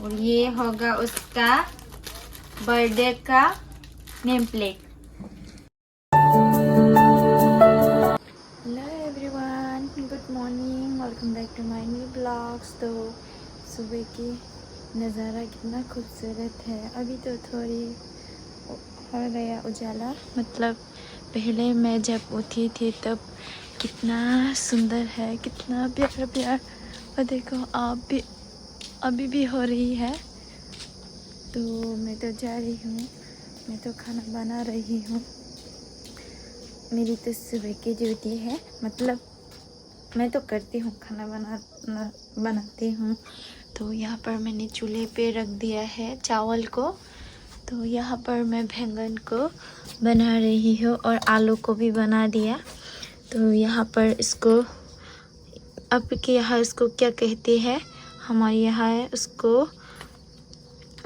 और ये होगा उसका बर्थडे का name plate. Hello everyone, good morning, welcome back to my new blogs. तो सुबह की नज़ारा कितना खूबसूरत है। अभी तो थोड़ी हो गया उजाला, मतलब पहले मैं जब उठी थी तब कितना सुंदर है, कितना प्यारा प्यार। और देखो आप भी अभी भी हो रही है। तो मैं तो जा रही हूँ, मैं तो खाना बना रही हूँ। मेरी तो सुबह की ड्यूटी है, मतलब मैं तो करती हूँ, खाना बनाती हूँ। तो यहाँ पर मैंने चूल्हे पे रख दिया है चावल को। तो यहाँ पर मैं बैंगन को बना रही हूँ और आलू को भी बना दिया। तो यहाँ पर इसको आपके यहाँ इसको क्या कहते हैं, हमारे यहाँ है उसको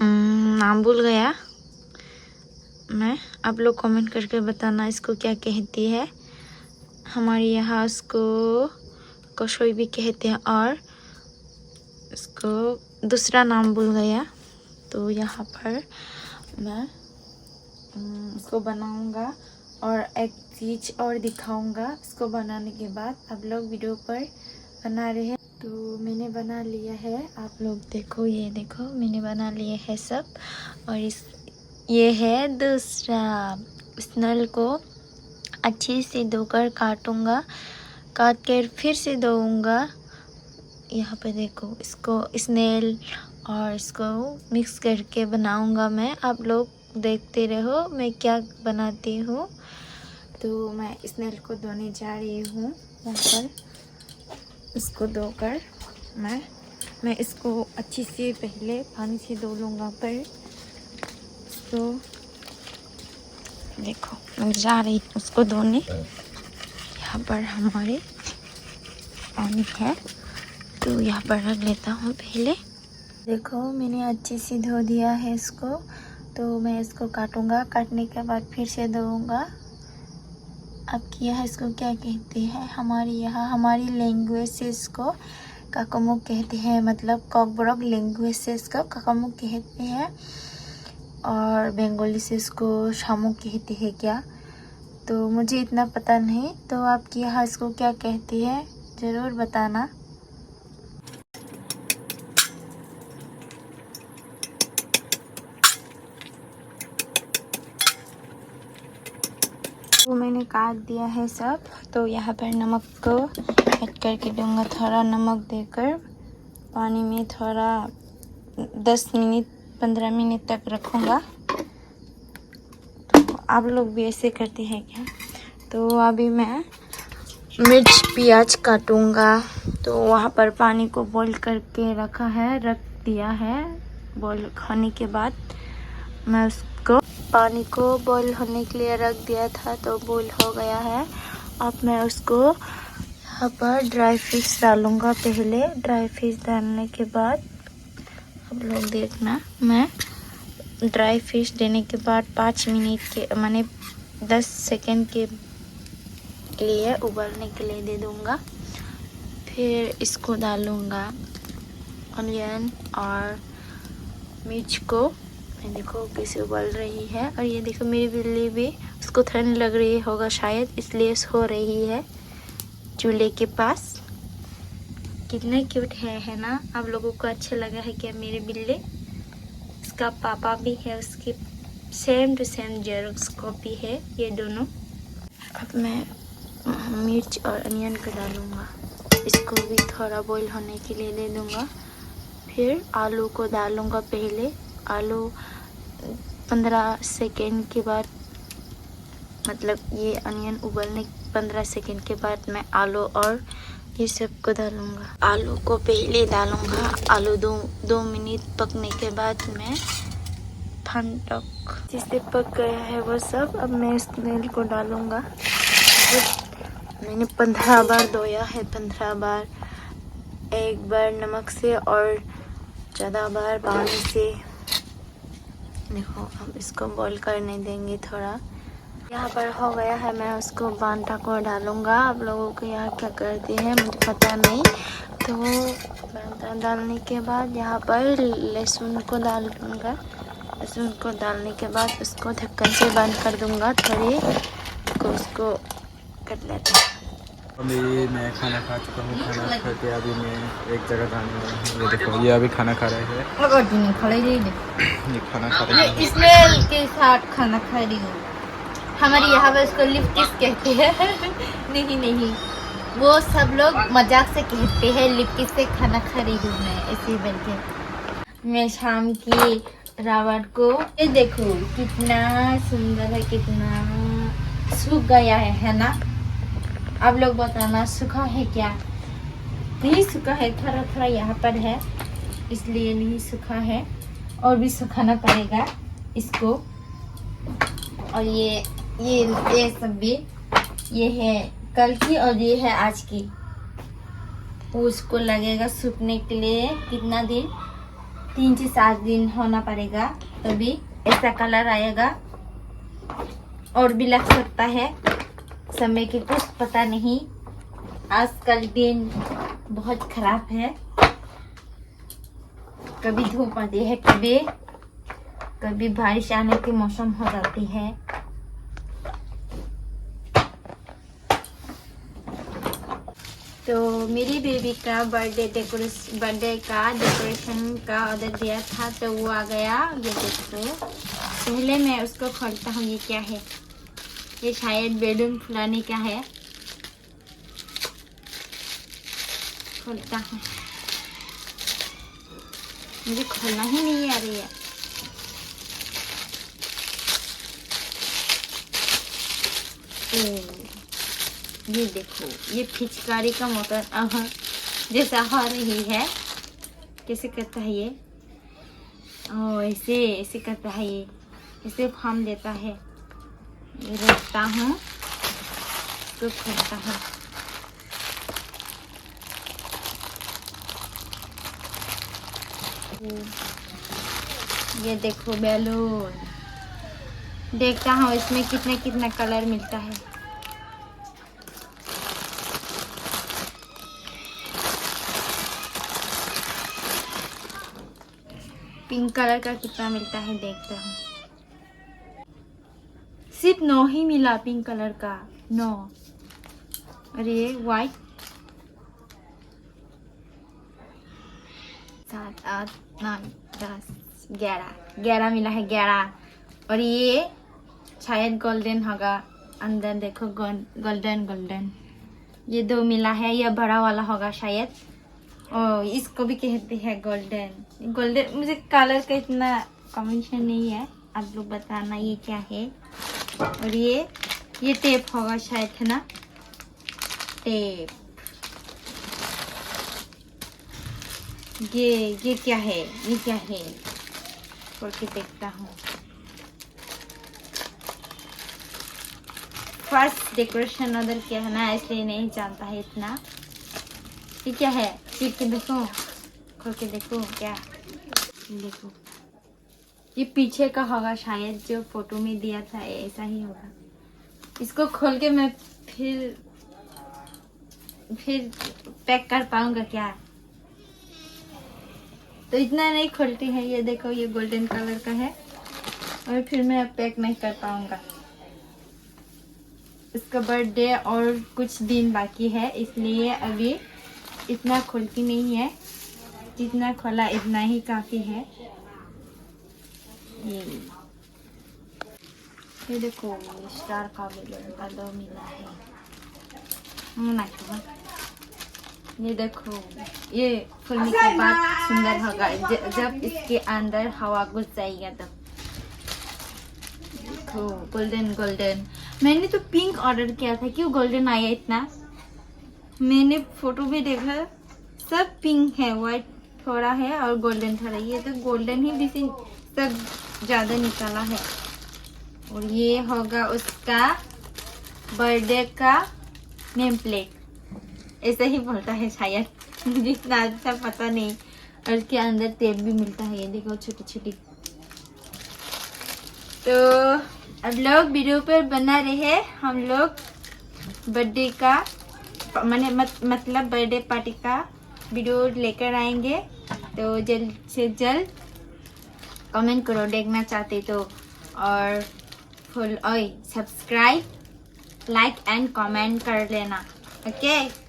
नाम भूल गया मैं। आप लोग कमेंट करके बताना इसको क्या कहती है। हमारे यहाँ इसको कशोई भी कहते हैं और इसको दूसरा नाम भूल गया। तो यहाँ पर मैं इसको बनाऊंगा और एक चीज़ और दिखाऊंगा। इसको बनाने के बाद आप लोग वीडियो पर बना रहे हैं। तो मैंने बना लिया है, आप लोग देखो, ये देखो मैंने बना लिया है सब। और ये है दूसरा। इस नल को अच्छे से धोकर काटूंगा, काट कर फिर से धोऊंगा। यहाँ पे देखो, इसको स्नेल और इसको मिक्स करके बनाऊंगा मैं। आप लोग देखते रहो मैं क्या बनाती हूँ। तो मैं स्नेल को धोने जा रही हूँ वहाँ पर। इसको धोकर मैं इसको अच्छी से पहले पानी से धो लूँगा। पर इसको देखो मैं जा रही हूँ उसको धोने। यहाँ पर हमारे पानी है तो यहाँ पर रख लेता हूँ पहले। देखो मैंने अच्छे से धो दिया है इसको। तो मैं इसको काटूंगा, काटने के बाद फिर से धोऊंगा। आपके यहाँ इसको क्या कहते हैं? हमारे यहाँ, हमारी लैंग्वेज से इसको काकामुक कहते हैं, मतलब कॉकब्रॉक लैंग्वेज से इसको काकामुक कहते हैं और बंगाली से इसको शामुक कहते हैं क्या। तो मुझे इतना पता नहीं, तो आपके यहाँ इसको क्या कहती है ज़रूर बताना। वो मैंने काट दिया है सब। तो यहाँ पर नमक को ऐड करके दूँगा, थोड़ा नमक देकर पानी में थोड़ा 10 मिनट 15 मिनट तक रखूँगा। तो आप लोग भी ऐसे करते हैं क्या? तो अभी मैं मिर्च प्याज काटूँगा। तो वहाँ पर पानी को बॉईल करके रख दिया है। बॉईल होने के बाद मैं उसको पानी को बॉईल होने के लिए रख दिया था, तो बॉईल हो गया है। अब मैं उसको यहाँ पर ड्राई फिश डालूँगा। पहले ड्राई फिश डालने के बाद आप लोग देखना, मैं ड्राई फिश देने के बाद 5 मिनट के माने 10 सेकंड के लिए उबलने के लिए दे दूँगा। फिर इसको डालूँगा ऑनियन और मिर्च को। मैं देखो कैसे उबल रही है। और ये देखो मेरी बिल्ली भी, उसको ठंड लग रही होगा शायद, इसलिए सो रही है चूल्हे के पास। कितना क्यूट है ना? आप लोगों को अच्छा लगा है क्या मेरी बिल्ली? इसका पापा भी है, उसकी same to same xerox copy है ये दोनों। अब मैं मिर्च और अनियन को डालूँगा, इसको भी थोड़ा बॉईल होने के लिए दे दूँगा। फिर आलू को डालूँगा पहले। आलू 15 सेकेंड के बाद, मतलब ये अनियन उबलने 15 सेकेंड के बाद मैं आलू और ये सब को डालूँगा। आलू को पहले डालूँगा। आलू 2 मिनट पकने के बाद मैं फंटक जिससे पक गया है वो सब। अब मैं स्नेल को डालूँगा। मैंने 15 बार धोया है, 15 बार, एक बार नमक से और ज़्यादा बार पानी से। देखो अब इसको बॉईल करने देंगे थोड़ा। यहाँ पर हो गया है, मैं उसको बांटा को डालूँगा। आप लोगों को यहाँ क्या करते हैं मुझे पता नहीं। तो मैदा डालने के बाद यहाँ पर लहसुन को डाल दूँगा। लहसुन को डालने के बाद उसको ढक्कन से बंद कर दूँगा थोड़ी को उसको कर लेते हैं। अभी मैं खाना खा चुका हूँ। खाना खा के अभी मैं एक जगह जाने वाला हूँ। ये देखो, ये अभी खाना खा रहे हैं। ये खाना खा रहे हैं। स्मेल के साथ खाना खा रही हूँ। हमारे यहाँ पर उसको लिपकिस कहते हैं। नहीं, वो सब लोग मजाक से कहते हैं लिपकिस से खाना खा रही हूँ मैं, ऐसे बोल के। मैं शाम की रावण को ये देखो कितना सुंदर है, कितना सूख गया है ना। आप लोग बताना सूखा है क्या? नहीं सूखा है, थोड़ा थोड़ा यहाँ पर है इसलिए नहीं सूखा है, और भी सुखाना पड़ेगा इसको। और ये सब भी, ये है कल की और ये है आज की। उसको लगेगा सूखने के लिए कितना दिन, 3 से 7 दिन होना पड़ेगा, तभी ऐसा कलर आएगा। और भी लग सकता है, समय के कुछ पता नहीं। आजकल दिन बहुत खराब है, कभी धूप आती है, कभी बारिश आने की मौसम हो जाती है। तो मेरी बेबी का बर्थडे का डेकोरेशन का ऑर्डर दिया था, तो वो आ गया। ये देखो, पहले मैं उसको खोलता हूँ। ये क्या है? ये शायद बेलून फुलाने का है। खोलता हूँ, मुझे खोलना ही नहीं आ रही है। ये देखो, ये पिचकारी का मोटर जैसा हो रही है। कैसे करता है ये? ऐसे करता है ये, ऐसे फार्म देता है। ये रखता हूँ, तो खोलता हूँ। ये देखो बैलून, देखता हूँ इसमें कितना कलर मिलता है। पिंक कलर का कितना मिलता है देखता हूँ। सिर्फ 9 ही मिला पिंक कलर का, 9। और ये व्हाइट 7, 8, 9, 10, 11 मिला है, 11। और ये शायद गोल्डन होगा, अंदर देखो गोल्डन। ये 2 मिला है, ये बड़ा वाला होगा शायद। इसको भी कहते हैं गोल्डन। मुझे कलर का इतना कॉम्बिनेशन नहीं है, आप लोग बताना ये क्या है। और ये टेप होगा शायद, है ना? टेप। ये क्या है? खोल के देखता हूँ। फर्स्ट डेकोरेशन ऑर्डर किया है ना, इसलिए नहीं जानता है इतना। ये क्या है? चीर के देखो, खोल के देखो क्या। देखो, ये पीछे का होगा शायद, जो फोटो में दिया था ऐसा ही होगा। इसको खोल के मैं फिर पैक कर पाऊंगा क्या? तो इतना नहीं खोलती है। ये देखो, ये गोल्डन कलर का है, और फिर मैं पैक नहीं कर पाऊंगा। इसका बर्थडे और कुछ दिन बाकी है, इसलिए अभी इतना खोलती नहीं है। जितना खोला इतना ही काफी है। ये देखो, स्टार का बैलून का 2 मिला है। ये देखो, ये खुलने के बाद सुंदर होगा जब इसके अंदर हवा घुस जाएगा तब। देखो, गोल्डन। मैंने तो पिंक ऑर्डर किया था, क्यों गोल्डन आया इतना? मैंने फोटो भी देखा, सब पिंक है, व्हाइट थोड़ा है और गोल्डन थोड़ा। ये तो गोल्डन ही बेसी सब ज्यादा निकाला है। और ये होगा उसका बर्थडे का नेम प्लेट, ऐसा ही बोलता है शायद, मुझे इतना अच्छा पता नहीं। और इसके अंदर टेप भी मिलता है, ये देखो छोटी। तो अब लोग वीडियो पर बना रहे, हम लोग बर्थडे का मतलब बर्थडे पार्टी का नेक्स्ट वीडियो लेकर आएंगे, तो जल्द से जल्द कमेंट करो देखना चाहते तो, और full subscribe, like and comment कर लेना। ओके।